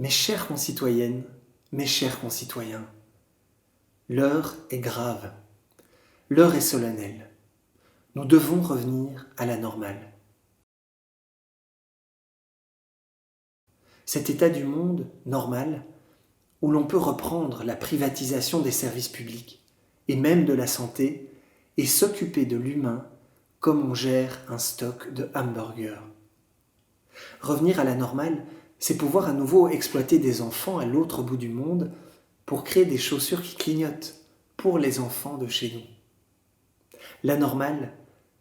Mes chères concitoyennes, mes chers concitoyens, l'heure est grave, l'heure est solennelle. Nous devons revenir à la normale. Cet état du monde normal où l'on peut reprendre la privatisation des services publics et même de la santé et s'occuper de l'humain comme on gère un stock de hamburgers. Revenir à la normale, c'est pouvoir à nouveau exploiter des enfants à l'autre bout du monde pour créer des chaussures qui clignotent pour les enfants de chez nous. La normale,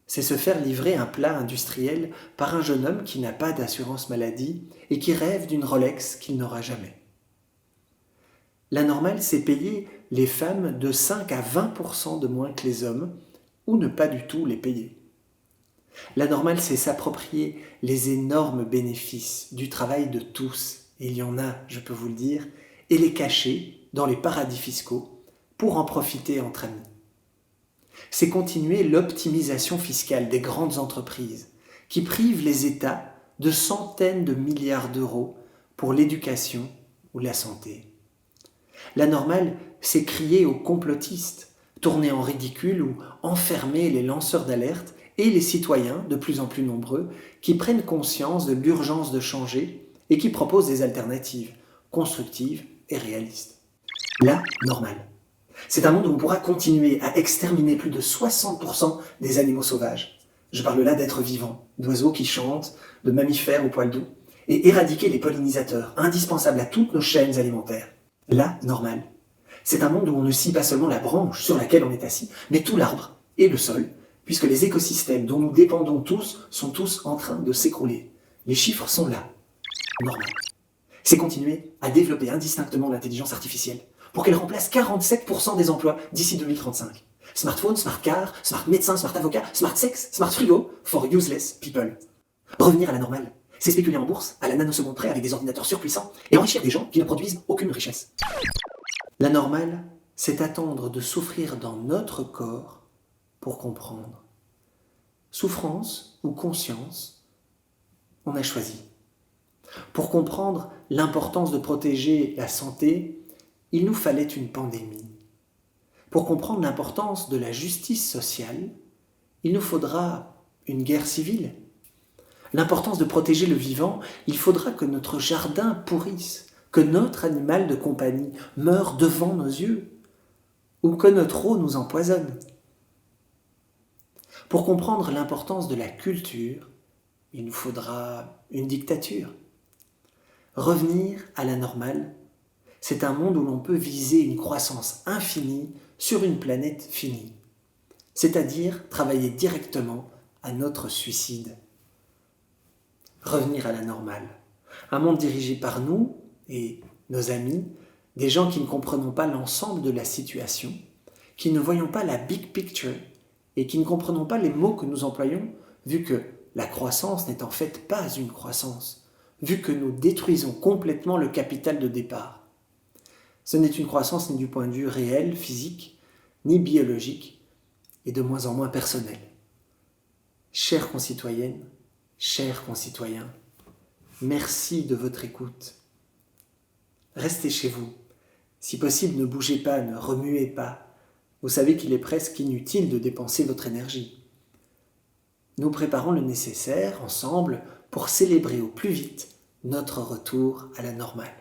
c'est se faire livrer un plat industriel par un jeune homme qui n'a pas d'assurance maladie et qui rêve d'une Rolex qu'il n'aura jamais. La normale, c'est payer les femmes de 5 à 20% de moins que les hommes ou ne pas du tout les payer. La normale, c'est s'approprier les énormes bénéfices du travail de tous, et il y en a, je peux vous le dire, et les cacher dans les paradis fiscaux pour en profiter entre amis. C'est continuer l'optimisation fiscale des grandes entreprises qui privent les États de centaines de milliards d'euros pour l'éducation ou la santé. La normale, c'est crier aux complotistes, tourner en ridicule ou enfermer les lanceurs d'alerte et les citoyens, de plus en plus nombreux, qui prennent conscience de l'urgence de changer et qui proposent des alternatives constructives et réalistes. La normale. C'est un monde où on pourra continuer à exterminer plus de 60% des animaux sauvages. Je parle là d'êtres vivants, d'oiseaux qui chantent, de mammifères au poil doux, et éradiquer les pollinisateurs, indispensables à toutes nos chaînes alimentaires. La normale. C'est un monde où on ne scie pas seulement la branche sur laquelle on est assis, mais tout l'arbre et le sol, puisque les écosystèmes dont nous dépendons tous sont tous en train de s'écrouler. Les chiffres sont là. Normal. C'est continuer à développer indistinctement l'intelligence artificielle pour qu'elle remplace 47% des emplois d'ici 2035. Smartphone, smart car, smart médecin, smart avocat, smart sex, smart frigo, for useless people. Revenir à la normale, c'est spéculer en bourse à la nanoseconde près avec des ordinateurs surpuissants et enrichir des gens qui ne produisent aucune richesse. La normale, c'est attendre de souffrir dans notre corps pour comprendre. Souffrance ou conscience, on a choisi. Pour comprendre l'importance de protéger la santé, il nous fallait une pandémie. Pour comprendre l'importance de la justice sociale, il nous faudra une guerre civile. L'importance de protéger le vivant, il faudra que notre jardin pourrisse, que notre animal de compagnie meure devant nos yeux, ou que notre eau nous empoisonne. Pour comprendre l'importance de la culture, il nous faudra une dictature. Revenir à la normale, c'est un monde où l'on peut viser une croissance infinie sur une planète finie, c'est-à-dire travailler directement à notre suicide. Revenir à la normale, un monde dirigé par nous et nos amis, des gens qui ne comprenons pas l'ensemble de la situation, qui ne voyons pas la big picture et qui ne comprenons pas les mots que nous employons, vu que la croissance n'est en fait pas une croissance, vu que nous détruisons complètement le capital de départ. Ce n'est une croissance ni du point de vue réel, physique, ni biologique, et de moins en moins personnel. Chères concitoyennes, chers concitoyens, merci de votre écoute. Restez chez vous. Si possible, ne bougez pas, ne remuez pas. Vous savez qu'il est presque inutile de dépenser votre énergie. Nous préparons le nécessaire, ensemble, pour célébrer au plus vite notre retour à la normale.